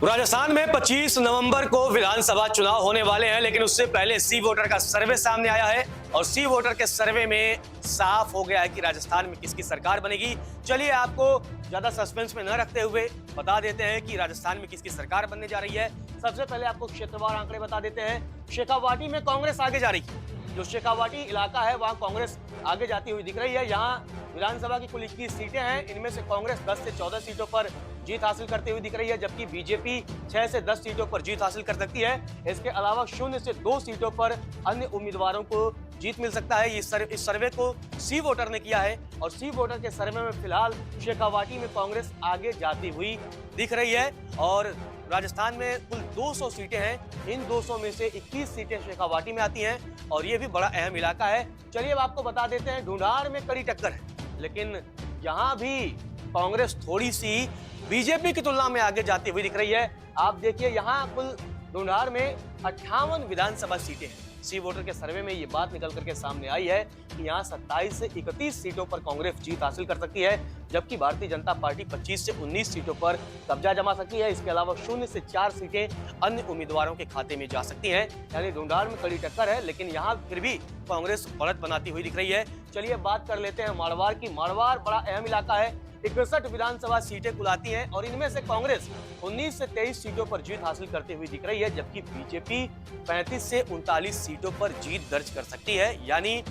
राजस्थान में 25 नवंबर को विधानसभा चुनाव होने वाले हैं, लेकिन उससे पहले सी वोटर का सर्वे सामने आया है और सी वोटर के सर्वे में साफ हो गया है कि राजस्थान में किसकी सरकार बनेगी। चलिए आपको ज्यादा सस्पेंस में न रखते हुए बता देते हैं कि राजस्थान में किसकी सरकार बनने जा रही है। सबसे पहले आपको क्षेत्रवार आंकड़े बता देते हैं। शेखावाटी में कांग्रेस आगे जा रही है। जो शेखावाटी इलाका है वहां कांग्रेस आगे जाती हुई दिख रही है। यहाँ विधानसभा की कुल 21 सीटें हैं, इनमें से कांग्रेस 10 से 14 सीटों पर जीत हासिल करती हुई दिख रही है, जबकि बीजेपी 6 से 10 सीटों पर जीत हासिल कर सकती है। इसके अलावा 0 से 2 सीटों पर अन्य उम्मीदवारों को जीत मिल सकता है। इस सर्वे को सी वोटर ने किया है और सी वोटर के सर्वे में फिलहाल शेखावाटी में कांग्रेस आगे जाती हुई दिख रही है और राजस्थान में कुल 200 सीटें हैं। इन 200 में से 21 सीटें शेखावाटी में आती हैं और ये भी बड़ा अहम इलाका है। चलिए अब आपको बता देते हैं, ढूंढार में कड़ी टक्कर है, लेकिन यहाँ भी कांग्रेस थोड़ी सी बीजेपी की तुलना में आगे जाती हुई दिख रही है। आप देखिए यहाँ कुल ढूंढार में 58 विधानसभा सीटें हैं। सी वोटर के सर्वे में ये बात निकल करके सामने आई है कि यहाँ 27 से 31 सीटों पर कांग्रेस जीत हासिल कर सकती है, जबकि भारतीय जनता पार्टी 25 से 19 सीटों पर कब्जा जमा सकती है। इसके अलावा 0 से 4 सीटें अन्य उम्मीदवारों के खाते में जा सकती हैं। यानी ढूंढार में कड़ी टक्कर है, लेकिन यहाँ फिर भी कांग्रेस बढ़त बनाती हुई दिख रही है। चलिए बात कर लेते हैं मारवाड़ की। मारवाड़ बड़ा अहम इलाका है। 61 विधानसभा सीटें कुल आती हैं और इनमें से कांग्रेस 19 से 23 सीटों पर जीत हासिल करते हुए दिख रही है, जबकि बीजेपी 35 से 39 सीटों पर जीत दर्ज कर सकती है। यानी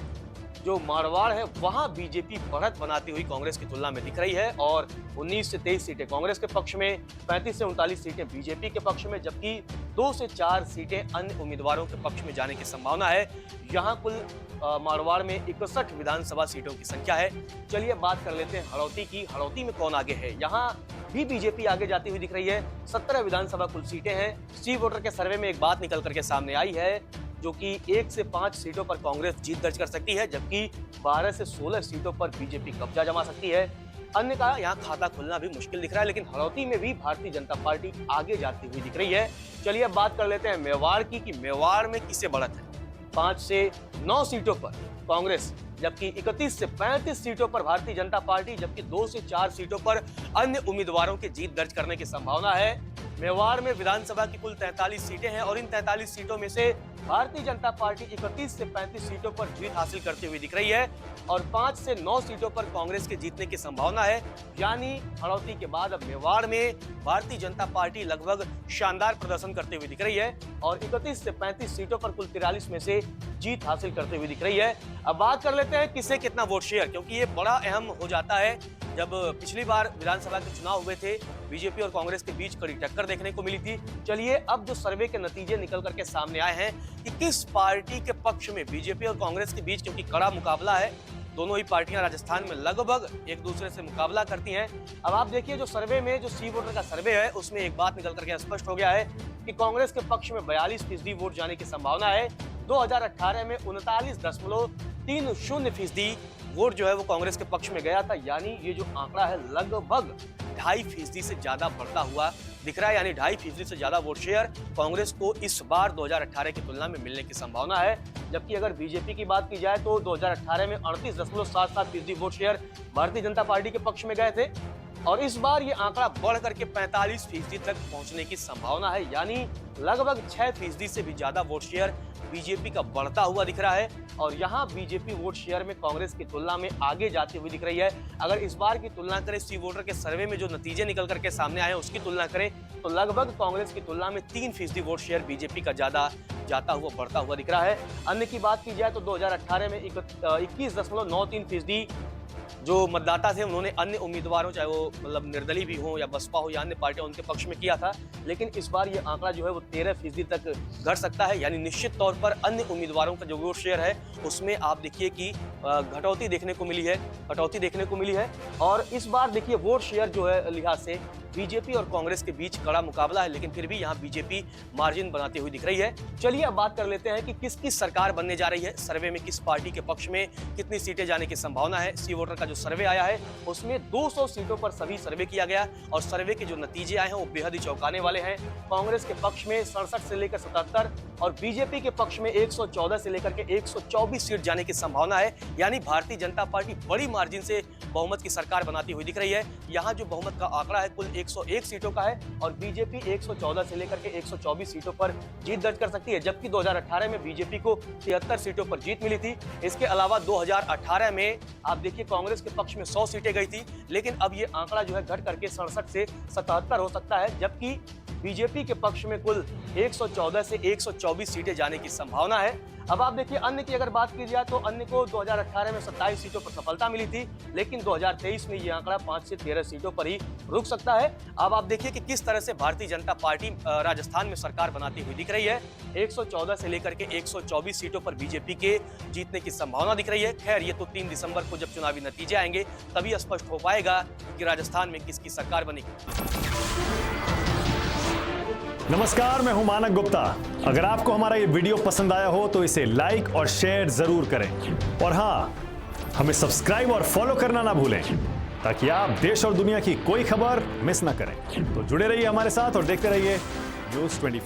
जो मारवाड़ है वहां बीजेपी बढ़त बनाती हुई कांग्रेस की तुलना में दिख रही है और 19 से 23 सीटें कांग्रेस के पक्ष में, 35 से 39 सीटें बीजेपी के पक्ष में, जबकि 2 से 4 सीटें अन्य उम्मीदवारों के पक्ष में जाने की संभावना है। यहाँ कुल मारवाड़ में 61 विधानसभा सीटों की संख्या है। चलिए बात कर लेते हैं हड़ौती की। हड़ौती में कौन आगे है? यहाँ भी बीजेपी आगे जाती हुई दिख रही है। 17 विधानसभा कुल सीटें हैं। सी वोटर के सर्वे में एक बात निकल करके सामने आई है, जो कि 1 से 5 सीटों पर कांग्रेस जीत दर्ज कर सकती है, जबकि 12 से 16 सीटों पर बीजेपी कब्जा जमा सकती है। अन्य का यहाँ खाता खुलना भी मुश्किल दिख रहा है, लेकिन हड़ौती में भी भारतीय जनता पार्टी आगे जाती हुई दिख रही है। चलिए अब बात कर लेते हैं मेवाड़ की कि मेवाड़ में किसे बढ़त है। 5 से 9 सीटों पर कांग्रेस, जबकि 31 से 35 सीटों पर भारतीय जनता पार्टी, जबकि 2 से 4 सीटों पर अन्य उम्मीदवारों की जीत दर्ज करने की संभावना है। मेवाड़ में विधानसभा की कुल 43 सीटें हैं और इन 43 सीटों में से भारतीय जनता पार्टी 31 से 35 सीटों पर जीत हासिल करती हुई दिख रही है और 5 से 9 सीटों पर कांग्रेस के जीतने की संभावना है। यानी हड़ौती के बाद अब मेवाड़ में भारतीय जनता पार्टी लगभग शानदार प्रदर्शन करते हुए दिख रही है और 31 से 35 सीटों पर कुल 43 में से जीत हासिल करते हुए दिख रही है। अब बात कर लेते हैं किसे कितना वोट शेयर, क्योंकि ये बड़ा अहम हो जाता है। जब पिछली बार विधानसभा के चुनाव हुए थे, बीजेपी और कांग्रेस के बीच कड़ी टक्कर देखने को मिली थी। चलिए अब जो सर्वे के नतीजे निकल करके सामने आए हैं कि किस पार्टी के पक्ष में बीजेपी और कांग्रेस के बीच, क्योंकि कड़ा मुकाबला है, दोनों ही पार्टियां राजस्थान में लगभग एक दूसरे से मुकाबला करती हैं। अब आप देखिए जो सर्वे में, जो सी वोटर का सर्वे है, उसमें एक बात निकल करके स्पष्ट हो गया है कि कांग्रेस के पक्ष में 42% वोट जाने की संभावना है। 2018 में 39.30% वोट जो है वो कांग्रेस के पक्ष में गया था। यानी ये जो आंकड़ा है लगभग 2.5% से ज्यादा बढ़ता हुआ दिख रहा है। यानी 2.5% से ज्यादा वोट शेयर कांग्रेस को इस बार 2018 की तुलना में मिलने की संभावना है। जबकि अगर बीजेपी की बात की जाए तो 2018 में 38.77% vote share Bharatiya Janata party के पक्ष में गए थे और इस बार ये आंकड़ा बढ़ करके 45% तक पहुंचने की संभावना है। यानी लगभग 6% से भी ज्यादा वोट शेयर बीजेपी का बढ़ता हुआ दिख रहा है और यहाँ बीजेपी वोट शेयर में कांग्रेस की तुलना में आगे जाती हुई दिख रही है। अगर इस बार की तुलना करें, सी वोटर के सर्वे में जो नतीजे निकल करके सामने आए हैं उसकी तुलना करें तो लगभग कांग्रेस की तुलना में 3% वोट शेयर बीजेपी का ज्यादा जाता हुआ बढ़ता हुआ दिख रहा है। अन्य की बात की जाए तो 2018 में 21.93% जो मतदाता थे उन्होंने अन्य उम्मीदवारों, चाहे वो मतलब निर्दलीय भी हो या बसपा हो या अन्य पार्टियां, उनके पक्ष में किया था। लेकिन इस बार ये आंकड़ा जो है वो 13% तक घट सकता है। यानी निश्चित तौर पर अन्य उम्मीदवारों का जो वोट शेयर है उसमें आप देखिए कि कटौती देखने को मिली है और इस बार देखिए वोट शेयर जो है लिहाज से बीजेपी और कांग्रेस के बीच कड़ा मुकाबला है, लेकिन फिर भी यहाँ बीजेपी मार्जिन बनाती हुई दिख रही है। चलिए अब बात कर लेते हैं कि किसकी सरकार बनने जा रही है। सर्वे में किस पार्टी के पक्ष में कितनी सीटें जाने की संभावना है। सी वोटर का जो सर्वे आया है उसमें 200 सीटों पर सभी सर्वे किया गया और सर्वे के जो नतीजे आए हैं वो बेहद ही चौंकाने वाले हैं। कांग्रेस के पक्ष में 67 से लेकर 77 और बीजेपी के पक्ष में 114 से लेकर के 124 सीट जाने की संभावना है। यानी भारतीय जनता पार्टी बड़ी मार्जिन से बहुमत की सरकार बनाती हुई दिख रही है। यहाँ जो बहुमत का आंकड़ा है कुल 101 सीटों का है और बीजेपी 114 से लेकर के 124 सीटों पर जीत दर्ज कर सकती है, जबकि 2018 में बीजेपी को 73 सीटों पर जीत मिली थी। इसके अलावा 2018 में आप देखिए कांग्रेस के पक्ष में 100 सीटें गई थी, लेकिन अब ये आंकड़ा जो है घट करके 67 से 77 हो सकता है, जबकि बीजेपी के पक्ष में कुल 114 से 124 सीटें जाने की संभावना है। अब आप देखिए अन्य की अगर बात की जाए तो अन्य को 2018 में 27 सीटों पर सफलता मिली थी, लेकिन 2023 में ये आंकड़ा 5 से 13 सीटों पर ही रुक सकता है। अब आप देखिए कि किस तरह से भारतीय जनता पार्टी राजस्थान में सरकार बनाती हुई दिख रही है। 114 से लेकर के 124 सीटों पर बीजेपी के जीतने की संभावना दिख रही है। खैर ये तो 3 दिसंबर को जब चुनावी नतीजे आएंगे तभी स्पष्ट हो पाएगा कि राजस्थान में किसकी सरकार बनेगी। नमस्कार, मैं हूं मानक गुप्ता। अगर आपको हमारा ये वीडियो पसंद आया हो तो इसे लाइक और शेयर जरूर करें और हां, हमें सब्सक्राइब और फॉलो करना ना भूलें ताकि आप देश और दुनिया की कोई खबर मिस ना करें। तो जुड़े रहिए हमारे साथ और देखते रहिए न्यूज़ 24।